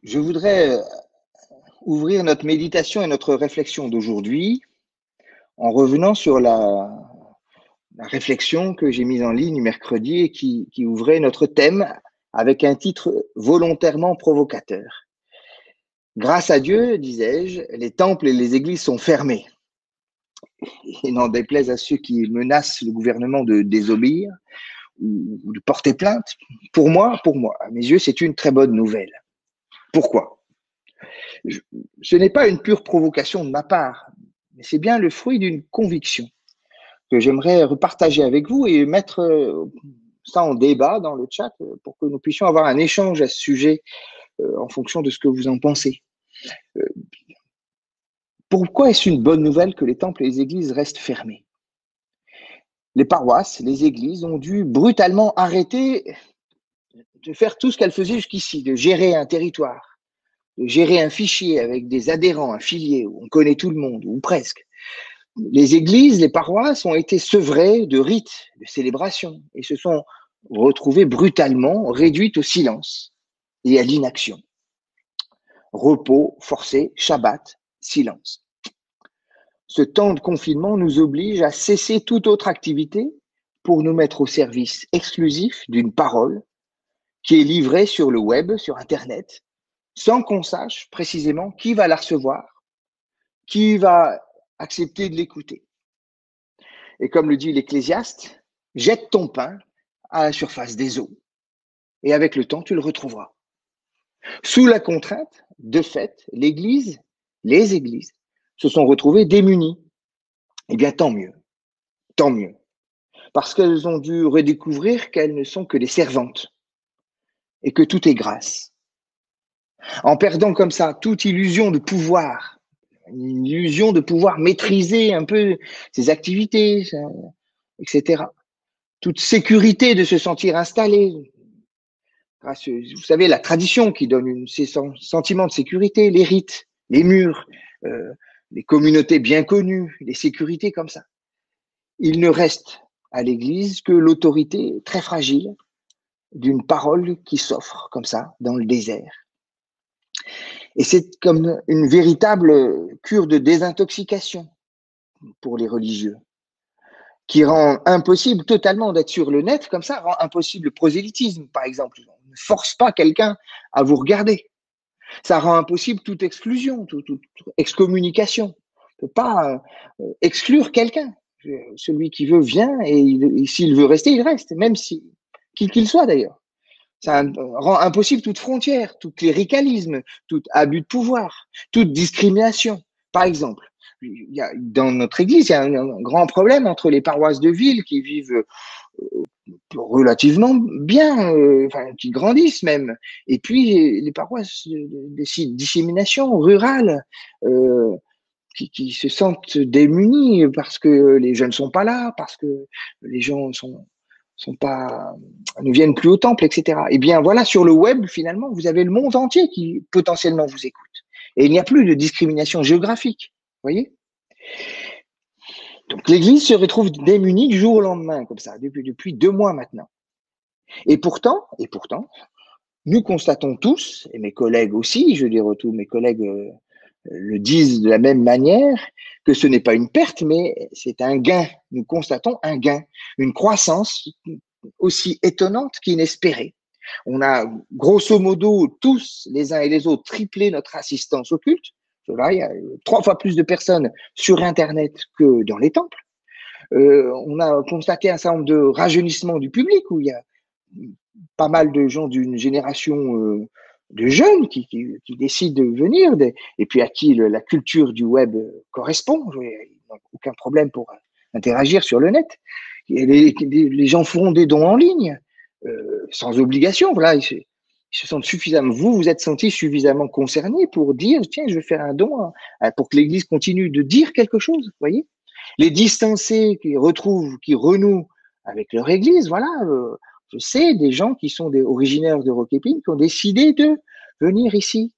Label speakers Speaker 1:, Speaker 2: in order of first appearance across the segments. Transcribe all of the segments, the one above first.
Speaker 1: Je voudrais ouvrir notre méditation et notre réflexion d'aujourd'hui en revenant sur la réflexion que j'ai mise en ligne mercredi et qui ouvrait notre thème avec un titre volontairement provocateur. Grâce à Dieu, disais-je, les temples et les églises sont fermés. Et n'en déplaise à ceux qui menacent le gouvernement de désobéir ou de porter plainte, pour moi, à mes yeux, c'est une très bonne nouvelle. Pourquoi? Ce n'est pas une pure provocation de ma part, mais c'est bien le fruit d'une conviction que j'aimerais repartager avec vous et mettre ça en débat dans le chat pour que nous puissions avoir un échange à ce sujet en fonction de ce que vous en pensez. Pourquoi est-ce une bonne nouvelle que les temples et les églises restent fermés? Les paroisses, les églises ont dû brutalement arrêter de faire tout ce qu'elles faisaient jusqu'ici, de gérer un territoire, de gérer un fichier avec des adhérents, un filier où on connaît tout le monde, ou presque. Les églises, les paroisses ont été sevrées de rites, de célébrations, et se sont retrouvées brutalement réduites au silence et à l'inaction. Repos forcé, Shabbat, silence. Ce temps de confinement nous oblige à cesser toute autre activité pour nous mettre au service exclusif d'une parole qui est livrée sur le web, sur Internet, sans qu'on sache précisément qui va la recevoir, qui va accepter de l'écouter. Et comme le dit l'Ecclésiaste, jette ton pain à la surface des eaux. Et avec le temps, tu le retrouveras. Sous la contrainte, de fait, les églises, se sont retrouvées démunies. Eh bien, tant mieux. Tant mieux. Parce qu'elles ont dû redécouvrir qu'elles ne sont que des servantes. Et que tout est grâce. En perdant comme ça toute illusion de pouvoir, une illusion de pouvoir maîtriser un peu ses activités, etc. Toute sécurité de se sentir installé. Vous savez, la tradition qui donne ces sentiments de sécurité, les rites, les murs, les communautés bien connues, les sécurités comme ça. Il ne reste à l'Église que l'autorité très fragile d'une parole qui s'offre comme ça dans le désert. Et c'est comme une véritable cure de désintoxication pour les religieux, qui rend impossible totalement d'être sur le net, comme ça, rend impossible le prosélytisme, par exemple. On ne force pas quelqu'un à vous regarder. Ça rend impossible toute exclusion, toute excommunication. On ne peut pas exclure quelqu'un. Celui qui veut vient et s'il veut rester, il reste, même si, qui qu'il soit d'ailleurs. Ça rend impossible toute frontière, tout cléricalisme, tout abus de pouvoir, toute discrimination. Par exemple, dans notre église, il y a un grand problème entre les paroisses de ville qui vivent relativement bien, qui grandissent même, et puis les paroisses de dissémination rurale qui se sentent démunies parce que les jeunes ne sont pas là, parce que les gens ne viennent plus au temple, etc. Eh bien, voilà, sur le web, finalement, vous avez le monde entier qui potentiellement vous écoute. Et il n'y a plus de discrimination géographique. Vous voyez? Donc, l'Église se retrouve démunie du jour au lendemain, comme ça, depuis 2 mois maintenant. Et pourtant, nous constatons tous, et mes collègues aussi, je veux dire, tous mes collègues le disent de la même manière, que ce n'est pas une perte, mais c'est un gain. Nous constatons un gain, une croissance aussi étonnante qu'inespérée. On a grosso modo tous, les uns et les autres, triplé notre assistance au culte. Là, il y a 3 fois plus de personnes sur Internet que dans les temples. On a constaté un certain nombre de rajeunissements du public où il y a pas mal de gens d'une génération de jeunes qui décident de venir et puis à qui la culture du web correspond. Ils n'ont aucun problème pour interagir sur le net. Et les gens feront des dons en ligne sans obligation. Voilà, ils se sentent suffisamment. Vous êtes senti suffisamment concerné pour dire tiens, je vais faire un don pour que l'Église continue de dire quelque chose. Vous voyez, les distancés qui renouent avec leur Église. Voilà. Je sais des gens qui sont originaires de Roquépine qui ont décidé de venir ici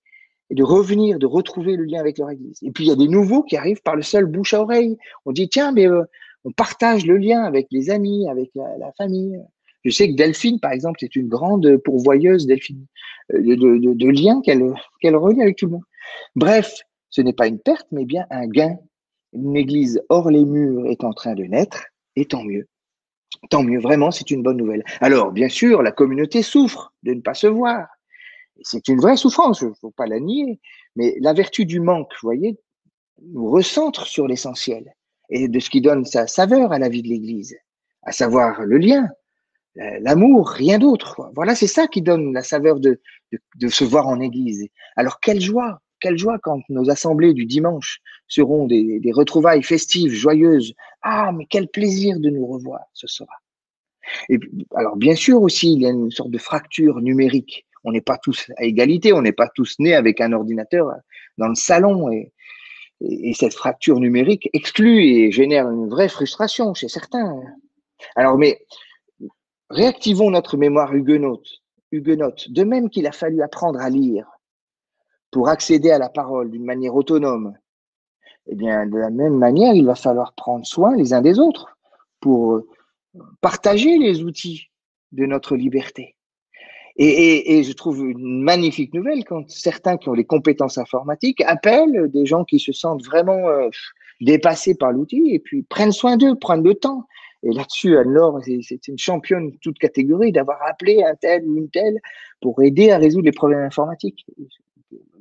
Speaker 1: et de revenir, de retrouver le lien avec leur Église. Et puis il y a des nouveaux qui arrivent par le seul bouche à oreille. On dit tiens, mais on partage le lien avec les amis, avec la famille. Je sais que Delphine, par exemple, est une grande pourvoyeuse, Delphine, de liens qu'elle relie avec tout le monde. Bref, ce n'est pas une perte, mais bien un gain. Une église hors les murs est en train de naître, et tant mieux. Tant mieux, vraiment, c'est une bonne nouvelle. Alors, bien sûr, la communauté souffre de ne pas se voir. C'est une vraie souffrance, il ne faut pas la nier. Mais la vertu du manque, vous voyez, nous recentre sur l'essentiel et de ce qui donne sa saveur à la vie de l'Église, à savoir le lien, l'amour, rien d'autre. Voilà, c'est ça qui donne la saveur de se voir en Église. Alors, quelle joie quand nos assemblées du dimanche seront des retrouvailles festives, joyeuses. Ah, mais quel plaisir de nous revoir, ce sera. Et alors, bien sûr aussi, il y a une sorte de fracture numérique. On n'est pas tous à égalité, on n'est pas tous nés avec un ordinateur dans le salon. Et cette fracture numérique exclut et génère une vraie frustration chez certains. Alors, mais réactivons notre mémoire huguenote, de même qu'il a fallu apprendre à lire pour accéder à la parole d'une manière autonome. Eh bien, de la même manière, il va falloir prendre soin les uns des autres pour partager les outils de notre liberté. Et je trouve une magnifique nouvelle quand certains qui ont les compétences informatiques appellent des gens qui se sentent vraiment dépassés par l'outil et puis prennent soin d'eux, prennent le temps. Et là-dessus, Anne-Laure, c'est une championne de toute catégorie d'avoir appelé un tel ou une telle pour aider à résoudre les problèmes informatiques.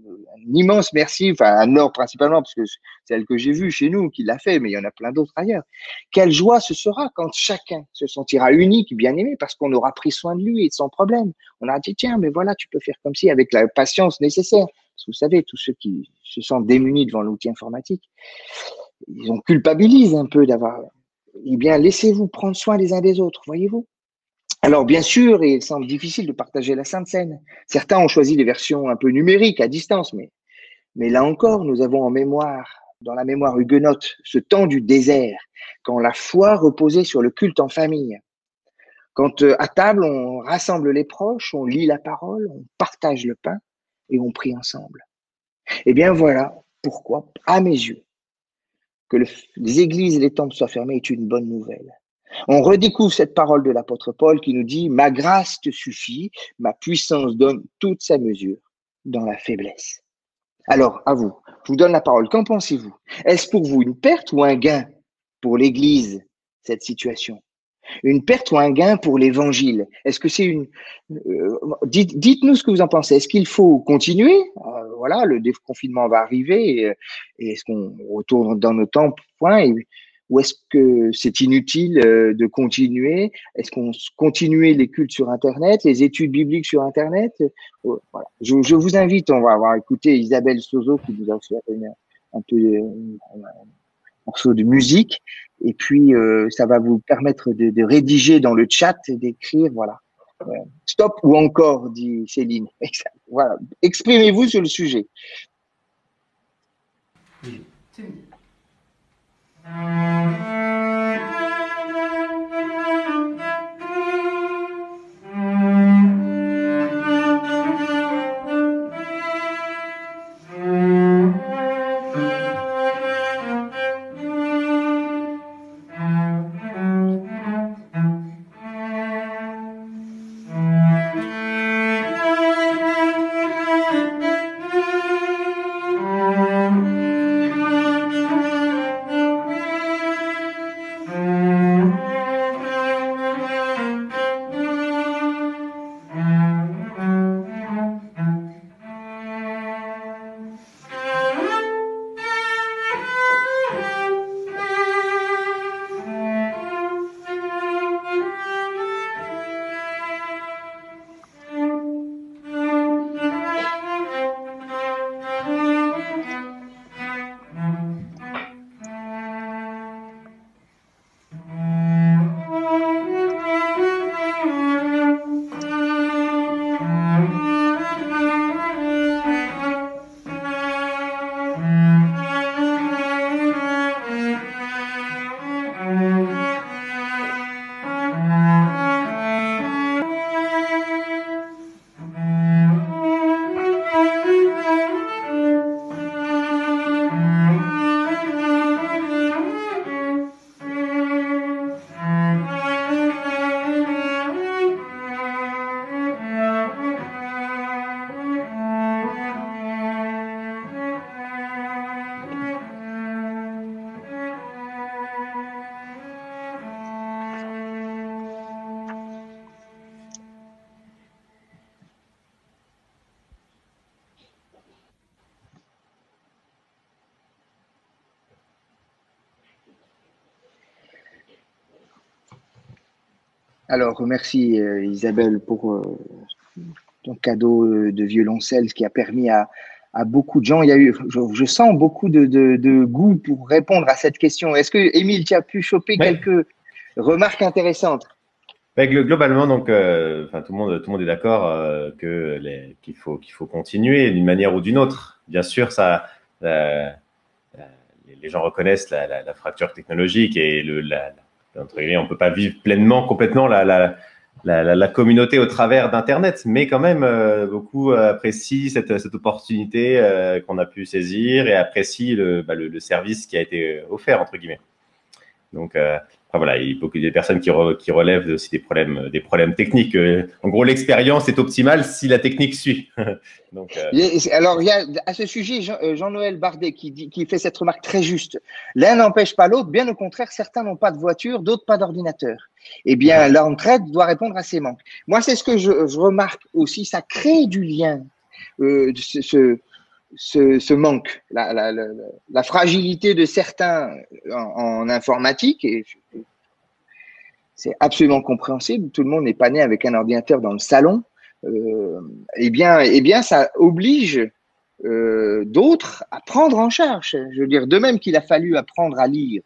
Speaker 1: Un immense merci, enfin Anne-Laure principalement, parce que c'est elle que j'ai vue chez nous qui l'a fait, mais il y en a plein d'autres ailleurs. Quelle joie ce sera quand chacun se sentira unique, bien aimé, parce qu'on aura pris soin de lui et de son problème. On a dit, tiens, mais voilà, tu peux faire comme si, avec la patience nécessaire. Parce que vous savez, tous ceux qui se sentent démunis devant l'outil informatique, ils ont culpabilisé un peu d'avoir. Eh bien, laissez-vous prendre soin les uns des autres, voyez-vous. Alors, bien sûr, il semble difficile de partager la Sainte Seine. Certains ont choisi des versions un peu numériques à distance, mais là encore, nous avons en mémoire, dans la mémoire huguenote, ce temps du désert, quand la foi reposait sur le culte en famille. Quand à table, on rassemble les proches, on lit la parole, on partage le pain et on prie ensemble. Eh bien voilà pourquoi, à mes yeux, que les églises et les temples soient fermés est une bonne nouvelle. On redécouvre cette parole de l'apôtre Paul qui nous dit « Ma grâce te suffit, ma puissance donne toute sa mesure dans la faiblesse. » Alors, à vous, je vous donne la parole. Qu'en pensez-vous? Est-ce pour vous une perte ou un gain pour l'Église, cette situation? Une perte ou un gain pour l'Évangile? Est-ce que c'est une... dites-nous ce que vous en pensez. Est-ce qu'il faut continuer? Voilà, le déconfinement va arriver et est-ce qu'on retourne dans nos temps, point, ou est-ce que c'est inutile de continuer? Est-ce qu'on continue les cultes sur Internet, les études bibliques sur Internet? Voilà. Je vous invite, on va avoir écouté Isabelle Sozo qui nous a fait un peu un morceau de musique. Et puis, ça va vous permettre de rédiger dans le chat et d'écrire, voilà. Stop ou encore, dit Céline. Voilà. Exprimez-vous sur le sujet.
Speaker 2: Oui.
Speaker 1: Alors, merci Isabelle pour ton cadeau de violoncelle, ce qui a permis à beaucoup de gens. Il y a eu, je sens beaucoup de goût pour répondre à cette question. Est-ce que, Émile, tu as pu choper
Speaker 2: Oui,
Speaker 1: quelques remarques intéressantes?
Speaker 2: globalement, donc, enfin, tout le monde est d'accord qu'il faut continuer d'une manière ou d'une autre. Bien sûr, les gens reconnaissent la fracture technologique et entre guillemets, on peut pas vivre pleinement, complètement la communauté au travers d'Internet, mais quand même, beaucoup apprécient cette opportunité qu'on a pu saisir et apprécient le service qui a été offert, entre guillemets. Donc, enfin, voilà, il faut qu'il y ait des personnes qui relèvent aussi des problèmes techniques. En gros, l'expérience est optimale si la technique suit. Donc,
Speaker 1: Alors, il y a à ce sujet Jean-Noël Bardet qui fait cette remarque très juste. L'un n'empêche pas l'autre, bien au contraire, certains n'ont pas de voiture, d'autres pas d'ordinateur. Eh bien, l'entraide doit répondre à ces manques. Moi, c'est ce que je remarque aussi, ça crée du lien, ce manque, la fragilité de certains en informatique, et c'est absolument compréhensible. Tout le monde n'est pas né avec un ordinateur dans le salon. Eh bien, ça oblige d'autres à prendre en charge. Je veux dire, de même qu'il a fallu apprendre à lire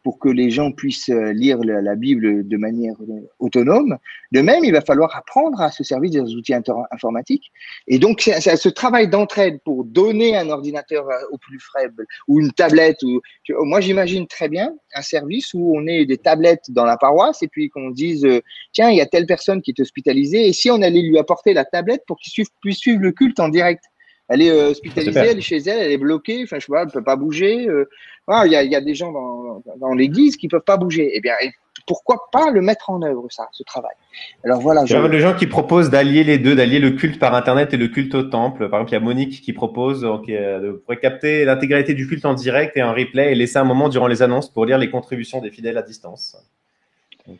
Speaker 1: pour que les gens puissent lire la Bible de manière autonome. De même, il va falloir apprendre à se servir des outils informatiques. Et donc, c'est ce travail d'entraide pour donner un ordinateur au plus faible ou une tablette. Moi, j'imagine très bien un service où on ait des tablettes dans la paroisse et puis qu'on dise, tiens, il y a telle personne qui est hospitalisée. Et si on allait lui apporter la tablette pour qu'il puisse suivre le culte en direct? Elle est hospitalisée,
Speaker 2: super.
Speaker 1: elle est chez elle, elle est bloquée, enfin, je sais pas, elle ne peut pas bouger. Il y a des gens dans l'église qui ne peuvent pas bouger. Eh bien, pourquoi pas le mettre en œuvre, ça, ce travail? Alors voilà,
Speaker 2: Il y a pas mal de gens qui proposent d'allier les deux, d'allier le culte par Internet et le culte au temple. Par exemple, il y a Monique qui propose de pourrait capter l'intégralité du culte en direct et en replay et laisser un moment durant les annonces pour lire les contributions des fidèles à distance. Donc,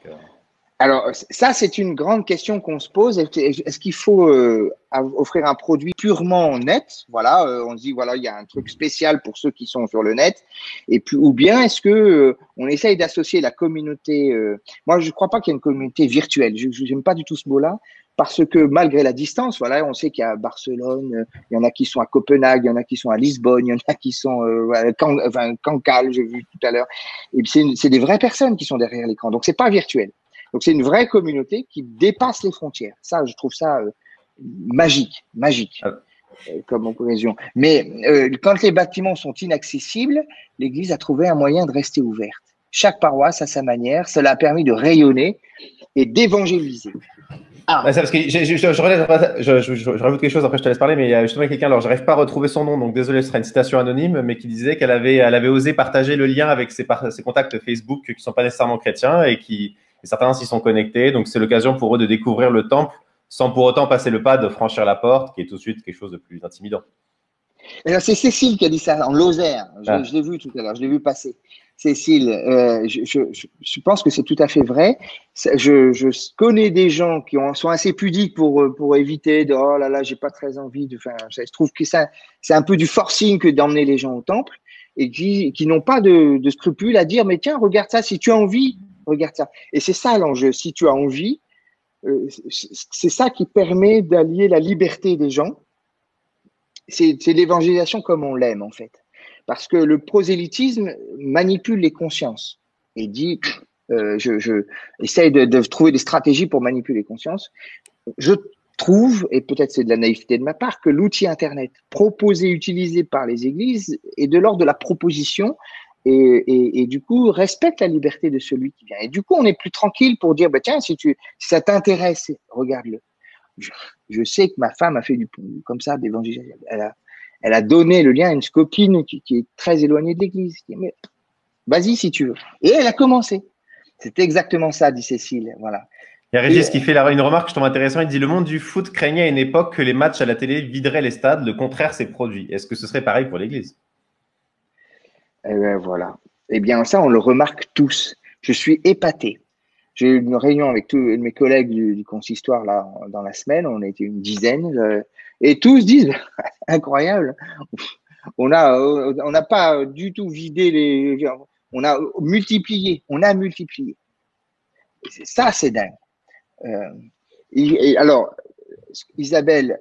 Speaker 1: alors, ça, c'est une grande question qu'on se pose. Est-ce qu'il faut offrir un produit purement net? Voilà, on se dit, voilà, il y a un truc spécial pour ceux qui sont sur le net. Et puis, ou bien est-ce que on essaye d'associer la communauté moi, je ne crois pas qu'il y ait une communauté virtuelle. Je n'aime pas du tout ce mot-là. Parce que malgré la distance, voilà, on sait qu'il y a Barcelone, il y en a qui sont à Copenhague, il y en a qui sont à Lisbonne, il y en a qui sont Cancale, j'ai vu tout à l'heure. Et c'est des vraies personnes qui sont derrière l'écran. Donc, c'est pas virtuel. Donc c'est une vraie communauté qui dépasse les frontières. Ça, je trouve ça magique
Speaker 2: euh,
Speaker 1: comme cohésion. Mais quand les bâtiments sont inaccessibles, l'Église a trouvé un moyen de rester ouverte. Chaque paroisse à sa manière, cela a permis de rayonner et d'évangéliser.
Speaker 2: bah,
Speaker 1: Ah,
Speaker 2: ça, parce que je rajoute quelque chose, après je te laisse parler, mais il y a justement quelqu'un, alors j'arrive pas à retrouver son nom, donc désolé, ce sera une citation anonyme, mais qui disait elle avait osé partager le lien avec ses contacts Facebook qui sont pas nécessairement chrétiens et certains s'y sont connectés, donc c'est l'occasion pour eux de découvrir le temple sans pour autant passer le pas de franchir la porte, qui est tout de suite quelque chose de plus intimidant.
Speaker 1: c'est Cécile qui a dit ça en Lozère. Je
Speaker 2: Ah.
Speaker 1: l'ai vu tout à l'heure, je l'ai vu passer. Cécile, je pense que c'est tout à fait vrai. Je connais des gens qui sont assez pudiques pour éviter de oh là là, j'ai pas très envie de. Enfin, je trouve que ça, c'est un peu du forcing que d'emmener les gens au temple et qui n'ont pas de scrupules à dire mais tiens, regarde ça, si tu as envie, regarde ça. Et c'est ça l'enjeu. Si tu as envie, c'est ça qui permet d'allier la liberté des gens. C'est l'évangélisation comme on l'aime en fait. Parce que le prosélytisme manipule les consciences et dit, je essaye de trouver des stratégies pour manipuler les consciences. Je trouve, et peut-être c'est de la naïveté de ma part, que l'outil Internet proposé, utilisé par les églises est de l'ordre de la proposition et du coup respecte la liberté de celui qui vient. Et du coup, on est plus tranquille pour dire, bah, tiens, si ça t'intéresse, regarde-le. Je, je sais que ma femme a fait comme ça d'évangélisation. Elle a donné le lien à une copine qui est très éloignée de l'église. Mais vas-y si tu veux. Et elle a commencé. C'est exactement ça, dit Cécile. Voilà.
Speaker 2: Il y a
Speaker 1: Et
Speaker 2: Régis qui fait une remarque que je trouve intéressante. Il dit: le monde du foot craignait à une époque que les matchs à la télé videraient les stades. Le contraire s'est produit. Est-ce que ce serait pareil pour l'Église?
Speaker 1: ben voilà. Eh bien, ça, on le remarque tous. Je suis épaté. J'ai eu une réunion avec tous mes collègues du consistoire là dans la semaine. On a été une dizaine et tous disent incroyable. On n'a pas du tout vidé on a multiplié. On a multiplié. Ça, c'est dingue. Alors, Isabelle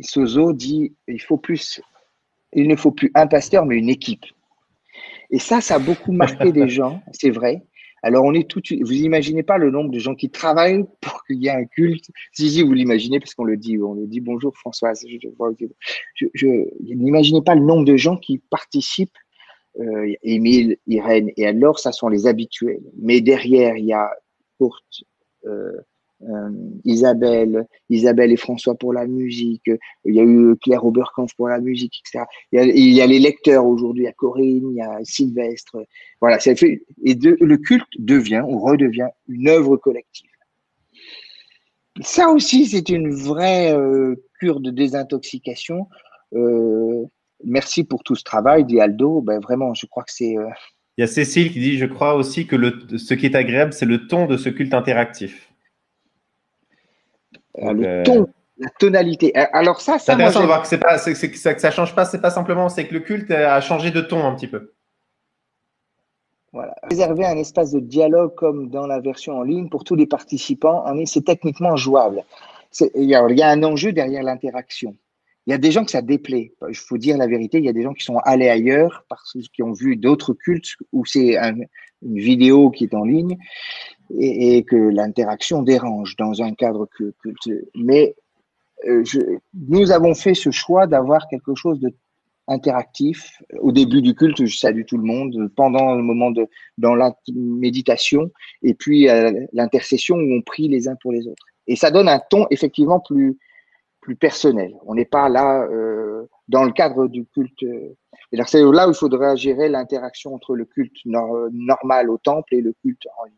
Speaker 1: Sozo dit il ne faut plus un pasteur, mais une équipe. Et ça a beaucoup marqué des gens, c'est vrai. Alors, vous imaginez pas le nombre de gens qui travaillent pour qu'il y ait un culte. Si, vous l'imaginez, parce qu'on le dit bonjour Françoise. N'imaginez pas le nombre de gens qui participent. Émile, Irène et alors, ça sont les habituels. Mais derrière, il y a Kurt, Isabelle et François pour la musique, il y a eu Claire Oberkampf pour la musique, etc. Il y a les lecteurs aujourd'hui, il y a Corinne, il y a Sylvestre. Voilà, le culte devient ou redevient une œuvre collective. Ça aussi, c'est une vraie cure de désintoxication. Merci pour tout ce travail, dit Aldo. Ben, vraiment, je crois que c'est…
Speaker 2: Il y a Cécile qui dit, je crois aussi que ce qui est agréable, c'est le ton de ce culte interactif.
Speaker 1: Le ton, la tonalité. Alors ça
Speaker 2: c'est intéressant de voir que ça change pas, c'est pas simplement, c'est que le culte a changé de ton un petit peu.
Speaker 1: Voilà. Réserver un espace de dialogue comme dans la version en ligne pour tous les participants, c'est techniquement jouable. Il y a un enjeu derrière l'interaction. Il y a des gens que ça déplaît. Il faut dire la vérité, il y a des gens qui sont allés ailleurs parce qu'ils ont vu d'autres cultes où c'est une vidéo qui est en ligne et que l'interaction dérange dans un cadre culte. Mais nous avons fait ce choix d'avoir quelque chose de interactif. Au début du culte, je salue tout le monde. Pendant le moment dans la méditation et puis l'intercession où on prie les uns pour les autres. Et ça donne un ton effectivement plus personnel. On n'est pas là dans le cadre du culte. Et c'est là où il faudra gérer l'interaction entre le culte normal au temple et le culte en ligne.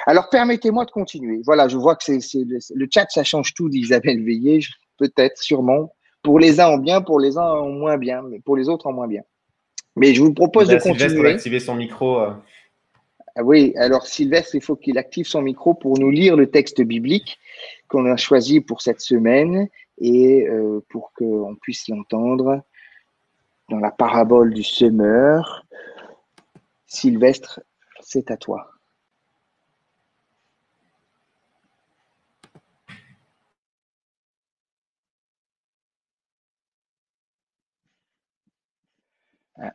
Speaker 1: Alors, permettez-moi de continuer. Voilà, je vois que le chat, ça change tout d'Isabelle Veillé, peut-être, sûrement. Pour les uns en bien, pour les uns en moins bien, mais pour les autres en moins bien. Mais je vous propose de continuer.
Speaker 2: Sylvestre d'activer son micro.
Speaker 1: Oui, alors Sylvestre, il faut qu'il active son micro pour nous lire le texte biblique qu'on a choisi pour cette semaine et pour qu'on puisse l'entendre dans la parabole du semeur. Sylvestre, c'est à toi.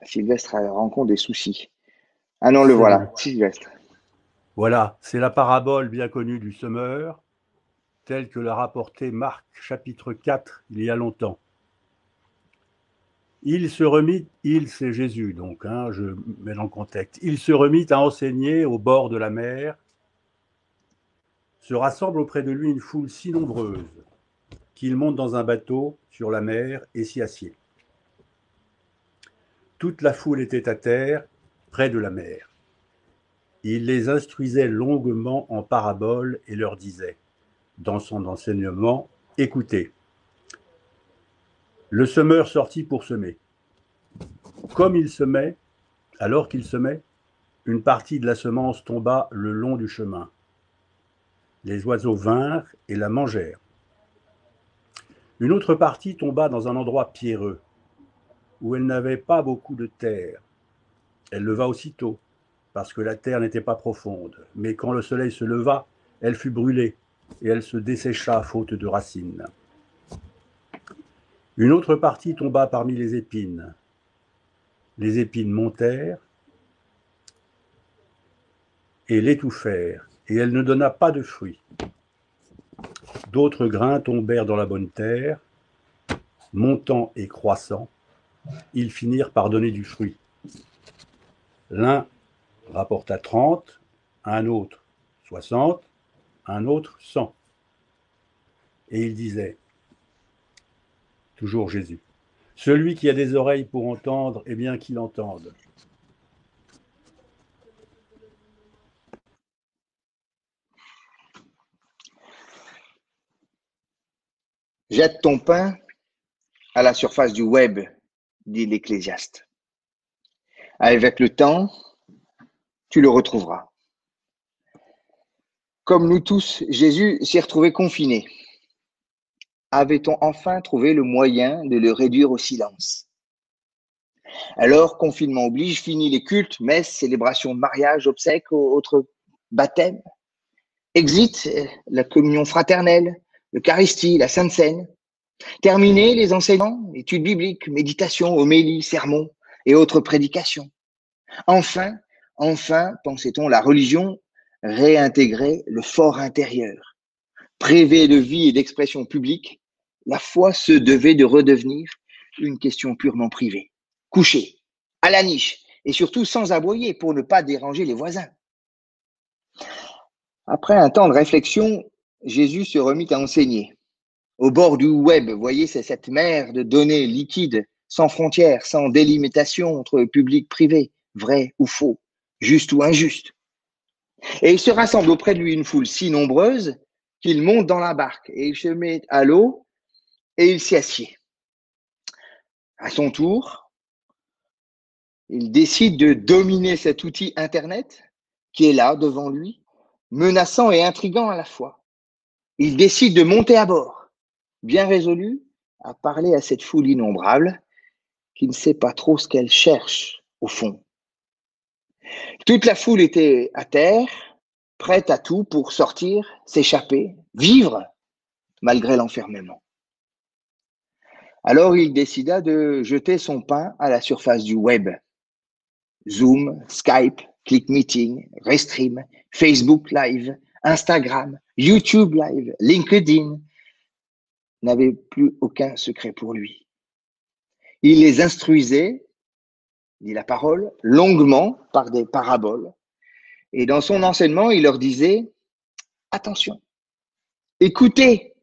Speaker 1: Sylvestre rencontre des soucis. Ah non, le voilà, Sylvestre.
Speaker 3: Voilà, c'est la parabole bien connue du semeur, telle que l'a rapportée Marc, chapitre 4, il y a longtemps. Il se remit, c'est Jésus, donc, je mets dans le contexte. Il se remit à enseigner au bord de la mer. Se rassemble auprès de lui une foule si nombreuse qu'il monte dans un bateau sur la mer et s'y assied. Toute la foule était à terre, près de la mer. Il les instruisait longuement en paraboles et leur disait, dans son enseignement, « Écoutez, le semeur sortit pour semer. Comme il semait, alors qu'il semait, une partie de la semence tomba le long du chemin. Les oiseaux vinrent et la mangèrent. Une autre partie tomba dans un endroit pierreux, où elle n'avait pas beaucoup de terre. Elle leva aussitôt, parce que la terre n'était pas profonde. Mais quand le soleil se leva, elle fut brûlée, et elle se dessécha faute de racines. Une autre partie tomba parmi les épines. Les épines montèrent et l'étouffèrent, et elle ne donna pas de fruits. D'autres grains tombèrent dans la bonne terre, montant et croissant, ils finirent par donner du fruit. L'un rapporta 30, un autre 60, un autre 100. Et il disait, toujours Jésus, « Celui qui a des oreilles pour entendre, eh bien qu'il entende. »
Speaker 1: Jette ton pain à la surface du web, dit l'Ecclésiaste. Avec le temps, tu le retrouveras. Comme nous tous, Jésus s'est retrouvé confiné. Avait-on enfin trouvé le moyen de le réduire au silence? Alors, confinement oblige, fini les cultes, messes, célébrations de mariage, obsèques, autres baptême. Exit la communion fraternelle, l'Eucharistie, la Sainte Seine. Terminé les enseignements, études bibliques, méditations, homélies, sermons et autres prédications. Enfin, pensait-on, la religion réintégrait le fort intérieur. Privée de vie et d'expression publique, la foi se devait de redevenir une question purement privée. Couchée, à la niche, et surtout sans aboyer pour ne pas déranger les voisins. Après un temps de réflexion, Jésus se remit à enseigner. Au bord du web, vous voyez, c'est cette mer de données liquides, sans frontières, sans délimitation entre public, privé, vrai ou faux, juste ou injuste. Et il se rassemble auprès de lui une foule si nombreuse qu'il monte dans la barque et il se met à l'eau et il s'y assied. À son tour, il décide de dominer cet outil Internet qui est là devant lui, menaçant et intriguant à la fois. Il décide de monter à bord, bien résolu à parler à cette foule innombrable qui ne sait pas trop ce qu'elle cherche au fond. Toute la foule était à terre, prête à tout pour sortir, s'échapper, vivre malgré l'enfermement. Alors il décida de jeter son pain à la surface du web. Zoom, Skype, ClickMeeting, Restream, Facebook Live, Instagram, YouTube Live, LinkedIn n'avaient plus aucun secret pour lui. Il les instruisait, dit la parole, longuement par des paraboles. Et dans son enseignement, il leur disait, attention, écoutez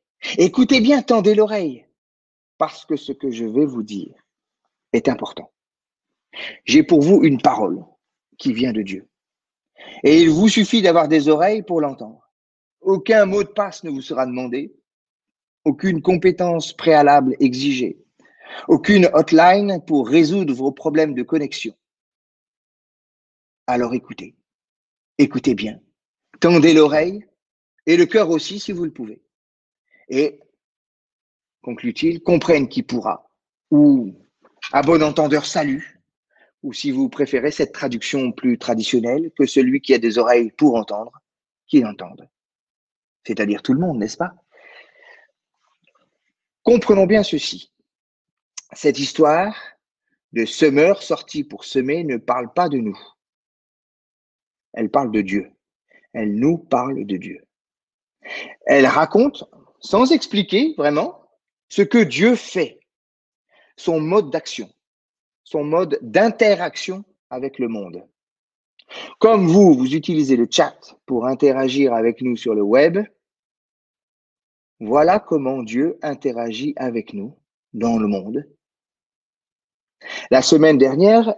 Speaker 1: bien, tendez l'oreille, parce que ce que je vais vous dire est important. J'ai pour vous une parole qui vient de Dieu. Et il vous suffit d'avoir des oreilles pour l'entendre. Aucun mot de passe ne vous sera demandé, aucune compétence préalable exigée, aucune hotline pour résoudre vos problèmes de connexion. Alors écoutez bien, tendez l'oreille et le cœur aussi si vous le pouvez. Et, conclut-il, comprenne qui pourra, ou à bon entendeur salut, ou si vous préférez cette traduction plus traditionnelle, que celui qui a des oreilles pour entendre, qu'il entende. C'est-à-dire tout le monde, n'est-ce pas? Comprenons bien ceci. Cette histoire de semeur sorti pour semer ne parle pas de nous. Elle parle de Dieu. Elle nous parle de Dieu. Elle raconte, sans expliquer vraiment, ce que Dieu fait, son mode d'action, son mode d'interaction avec le monde. Comme vous utilisez le chat pour interagir avec nous sur le web, voilà comment Dieu interagit avec nous dans le monde. La semaine dernière,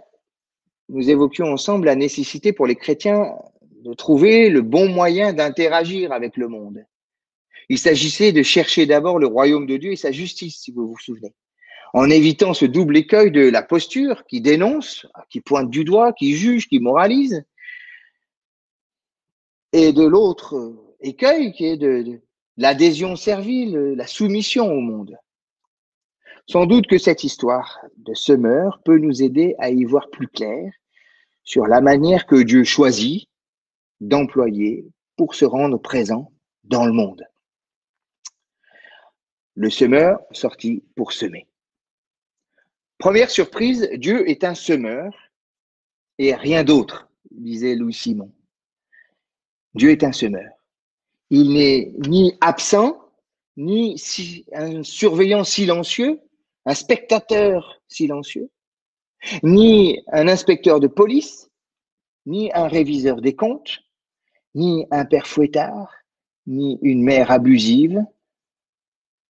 Speaker 1: nous évoquions ensemble la nécessité pour les chrétiens de trouver le bon moyen d'interagir avec le monde. Il s'agissait de chercher d'abord le royaume de Dieu et sa justice, si vous vous souvenez, en évitant ce double écueil de la posture qui dénonce, qui pointe du doigt, qui juge, qui moralise, et de l'autre écueil qui est de l'adhésion servile, la soumission au monde. Sans doute que cette histoire de semeur peut nous aider à y voir plus clair sur la manière que Dieu choisit d'employer pour se rendre présent dans le monde. Le semeur sorti pour semer. Première surprise, Dieu est un semeur et rien d'autre, disait Louis Simon. Dieu est un semeur. Il n'est ni absent, ni un surveillant silencieux, un spectateur silencieux, ni un inspecteur de police, ni un réviseur des comptes, ni un père fouettard, ni une mère abusive.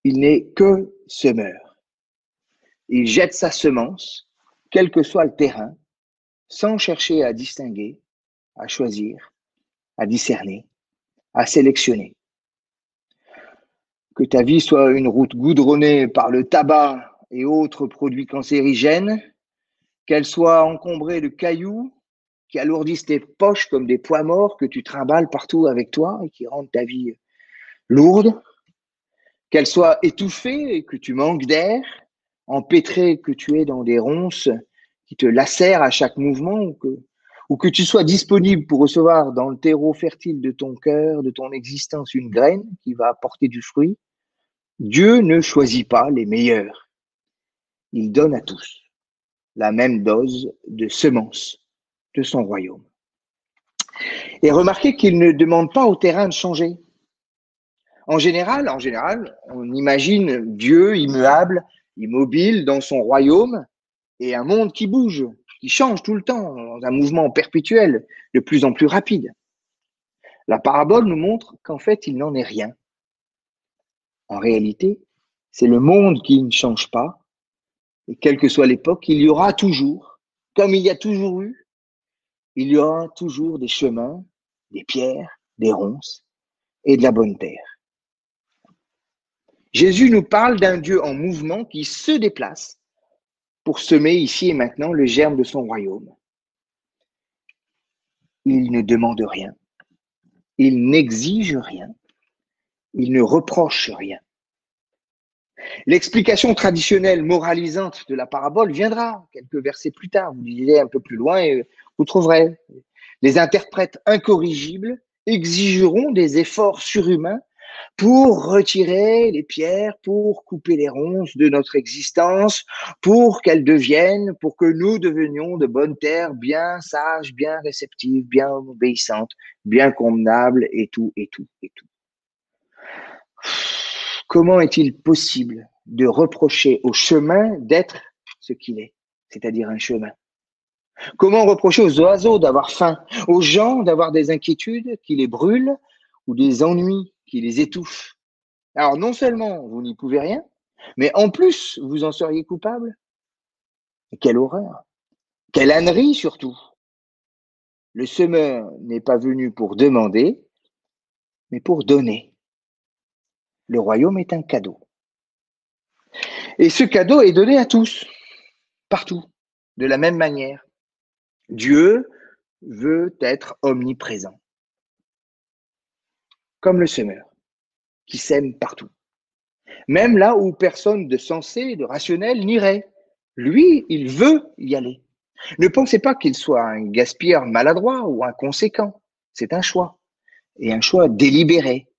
Speaker 1: Il n'est que semeur. Il jette sa semence, quel que soit le terrain, sans chercher à distinguer, à choisir, à discerner, à sélectionner. Que ta vie soit une route goudronnée par le tabac et autres produits cancérigènes, qu'elle soit encombrée de cailloux qui alourdissent tes poches comme des poids morts que tu trimbales partout avec toi et qui rendent ta vie lourde, qu'elle soit étouffée et que tu manques d'air, empêtrée que tu es dans des ronces qui te lacèrent à chaque mouvement, ou que tu sois disponible pour recevoir dans le terreau fertile de ton cœur, de ton existence, une graine qui va apporter du fruit, Dieu ne choisit pas les meilleurs. Il donne à tous la même dose de semence de son royaume. Et remarquez qu'il ne demande pas au terrain de changer. En général, on imagine Dieu immuable, immobile dans son royaume et un monde qui bouge, qui change tout le temps, dans un mouvement perpétuel, de plus en plus rapide. La parabole nous montre qu'en fait, il n'en est rien. En réalité, c'est le monde qui ne change pas, et quelle que soit l'époque, il y aura toujours, comme il y a toujours eu, il y aura toujours des chemins, des pierres, des ronces et de la bonne terre. Jésus nous parle d'un Dieu en mouvement qui se déplace pour semer ici et maintenant le germe de son royaume. Il ne demande rien, il n'exige rien, il ne reproche rien. L'explication traditionnelle moralisante de la parabole viendra quelques versets plus tard. Vous lisez un peu plus loin et vous trouverez. Les interprètes incorrigibles exigeront des efforts surhumains pour retirer les pierres, pour couper les ronces de notre existence, pour que nous devenions de bonnes terres, bien sages, bien réceptives, bien obéissantes, bien convenables, et tout, et tout, et tout. Comment est-il possible de reprocher au chemin d'être ce qu'il est, c'est-à-dire un chemin? Comment reprocher aux oiseaux d'avoir faim, aux gens d'avoir des inquiétudes qui les brûlent ou des ennuis qui les étouffent? Alors non seulement vous n'y pouvez rien, mais en plus vous en seriez coupable. Quelle horreur! Quelle ânerie surtout! Le semeur n'est pas venu pour demander, mais pour donner. Le royaume est un cadeau. Et ce cadeau est donné à tous, partout, de la même manière. Dieu veut être omniprésent, comme le semeur, qui sème partout. Même là où personne de sensé, de rationnel n'irait. Lui, il veut y aller. Ne pensez pas qu'il soit un gaspilleur maladroit ou inconséquent. C'est un choix, et un choix délibéré.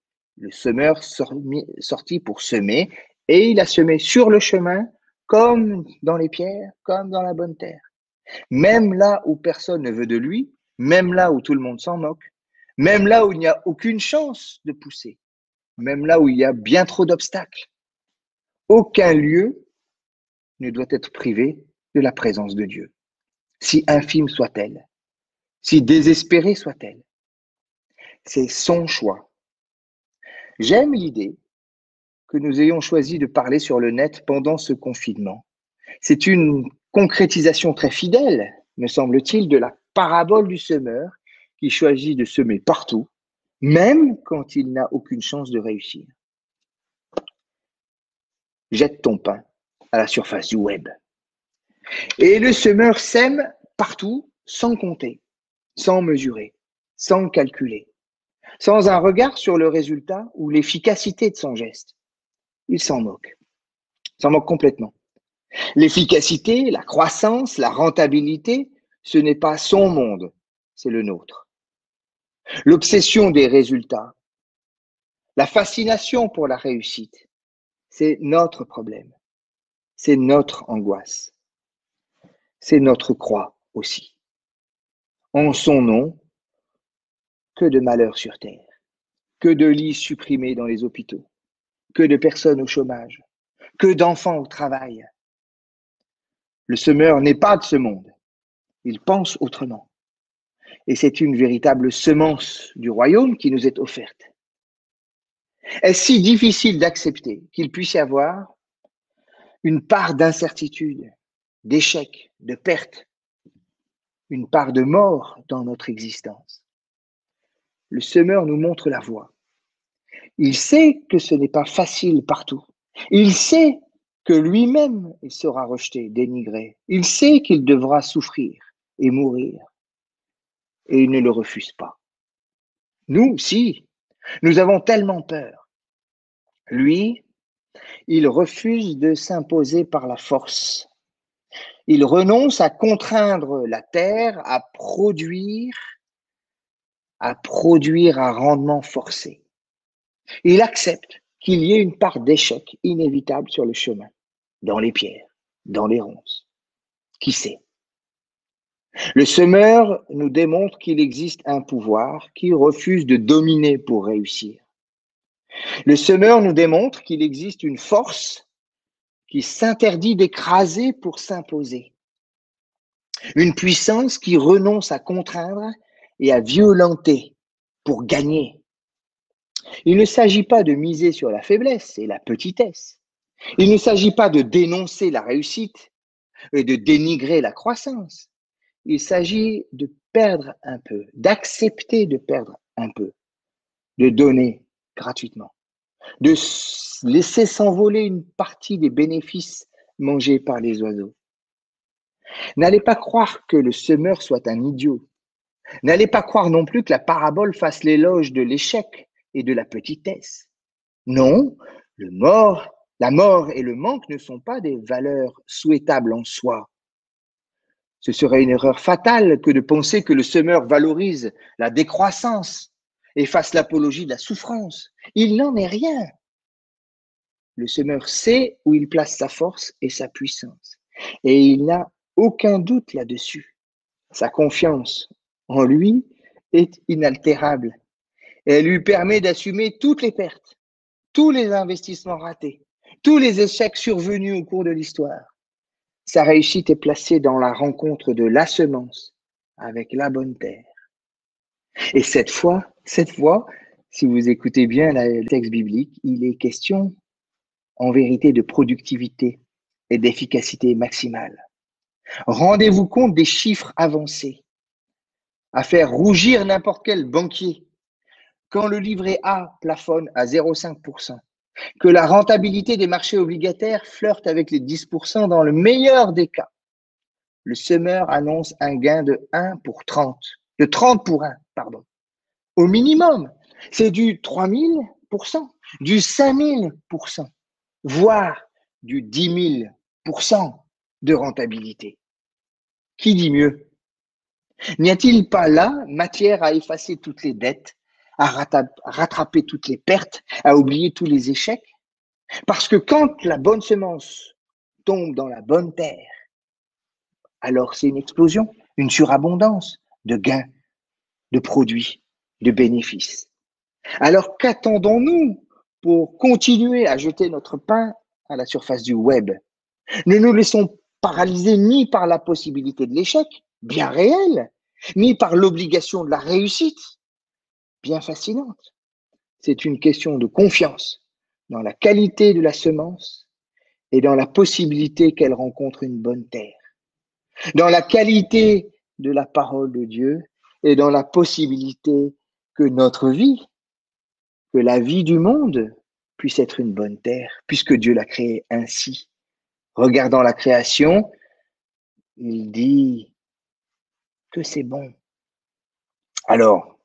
Speaker 1: Le semeur sortit pour semer, et il a semé sur le chemin, comme dans les pierres, comme dans la bonne terre. Même là où personne ne veut de lui, même là où tout le monde s'en moque, même là où il n'y a aucune chance de pousser, même là où il y a bien trop d'obstacles. Aucun lieu ne doit être privé de la présence de Dieu, si infime soit-elle, si désespérée soit-elle. C'est son choix. J'aime l'idée que nous ayons choisi de parler sur le net pendant ce confinement. C'est une concrétisation très fidèle, me semble-t-il, de la parabole du semeur qui choisit de semer partout, même quand il n'a aucune chance de réussir. Jette ton pain à la surface du web. Et le semeur sème partout sans compter, sans mesurer, sans calculer, sans un regard sur le résultat ou l'efficacité de son geste. Il s'en moque complètement. L'efficacité, la croissance, la rentabilité, ce n'est pas son monde, c'est le nôtre. L'obsession des résultats, la fascination pour la réussite, c'est notre problème, c'est notre angoisse, c'est notre croix aussi. En son nom, que de malheurs sur terre, que de lits supprimés dans les hôpitaux, que de personnes au chômage, que d'enfants au travail. Le semeur n'est pas de ce monde, il pense autrement. Et c'est une véritable semence du royaume qui nous est offerte. Est-ce si difficile d'accepter qu'il puisse y avoir une part d'incertitude, d'échec, de perte, une part de mort dans notre existence? Le semeur nous montre la voie. Il sait que ce n'est pas facile partout. Il sait que lui-même il sera rejeté, dénigré. Il sait qu'il devra souffrir et mourir. Et il ne le refuse pas. Nous, si, nous avons tellement peur. Lui, il refuse de s'imposer par la force. Il renonce à contraindre la terre à produire à rendement forcé. Il accepte qu'il y ait une part d'échec inévitable sur le chemin, dans les pierres, dans les ronces. Qui sait? Le semeur nous démontre qu'il existe un pouvoir qui refuse de dominer pour réussir. Le semeur nous démontre qu'il existe une force qui s'interdit d'écraser pour s'imposer. Une puissance qui renonce à contraindre et à violenter pour gagner. Il ne s'agit pas de miser sur la faiblesse et la petitesse. Il ne s'agit pas de dénoncer la réussite et de dénigrer la croissance. Il s'agit de perdre un peu, d'accepter de perdre un peu, de donner gratuitement, de laisser s'envoler une partie des bénéfices mangés par les oiseaux. N'allez pas croire que le semeur soit un idiot. N'allez pas croire non plus que la parabole fasse l'éloge de l'échec et de la petitesse. Non, la mort et le manque ne sont pas des valeurs souhaitables en soi. Ce serait une erreur fatale que de penser que le semeur valorise la décroissance et fasse l'apologie de la souffrance. Il n'en est rien. Le semeur sait où il place sa force et sa puissance. Et il n'a aucun doute là-dessus. Sa confiance en lui est inaltérable. Et elle lui permet d'assumer toutes les pertes, tous les investissements ratés, tous les échecs survenus au cours de l'histoire. Sa réussite est placée dans la rencontre de la semence avec la bonne terre. Et cette fois, si vous écoutez bien le texte biblique, il est question en vérité de productivité et d'efficacité maximale. Rendez-vous compte des chiffres avancés à faire rougir n'importe quel banquier. Quand le livret A plafonne à 0,5%, que la rentabilité des marchés obligataires flirte avec les 10% dans le meilleur des cas, le semeur annonce un gain de 30 pour 1, pardon. Au minimum, c'est du 3000%, du 5000%, voire du 10 000% de rentabilité. Qui dit mieux? N'y a-t-il pas là matière à effacer toutes les dettes, à rattraper toutes les pertes, à oublier tous les échecs? Parce que quand la bonne semence tombe dans la bonne terre, alors c'est une explosion, une surabondance de gains, de produits, de bénéfices. Alors qu'attendons-nous pour continuer à jeter notre pain à la surface du web? Ne nous laissons paralyser ni par la possibilité de l'échec, bien réel, ni par l'obligation de la réussite, bien fascinante. C'est une question de confiance dans la qualité de la semence et dans la possibilité qu'elle rencontre une bonne terre, dans la qualité de la parole de Dieu et dans la possibilité que notre vie, que la vie du monde puisse être une bonne terre, puisque Dieu l'a créée ainsi. Regardant la création, il dit que c'est bon. Alors,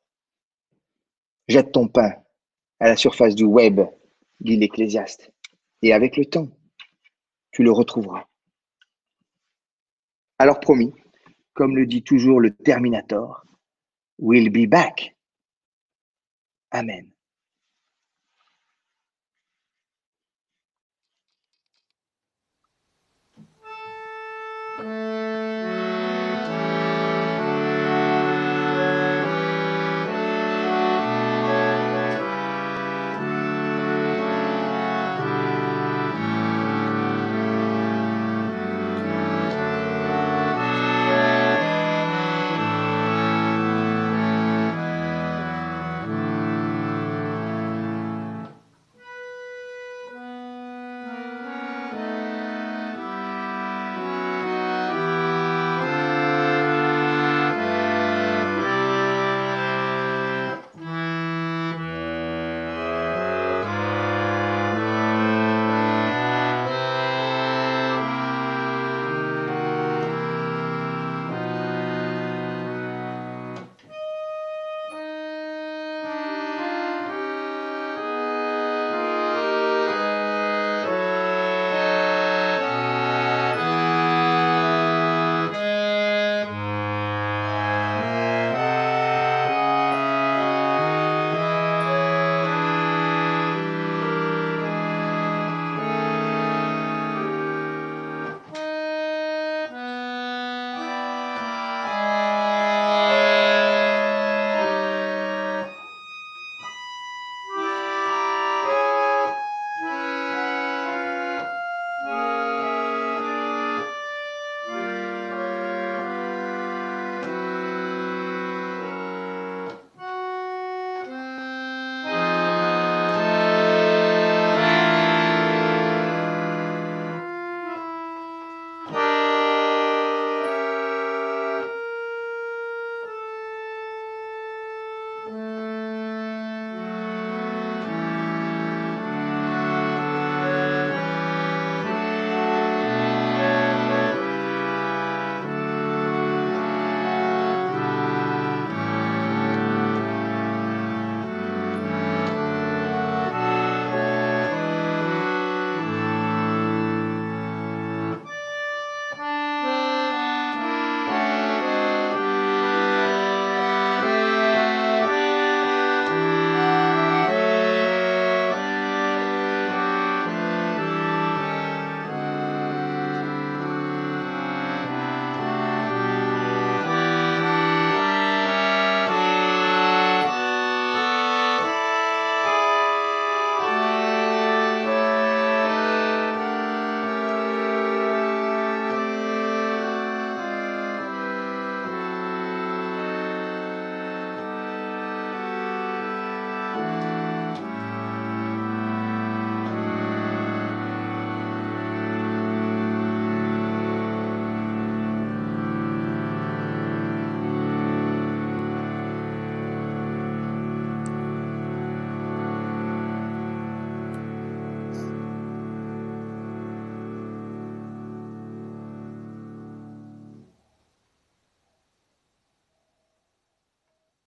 Speaker 1: jette ton pain à la surface du web, dit l'Ecclésiaste, et avec le temps, tu le retrouveras. Alors promis, comme le dit toujours le Terminator, we'll be back. Amen.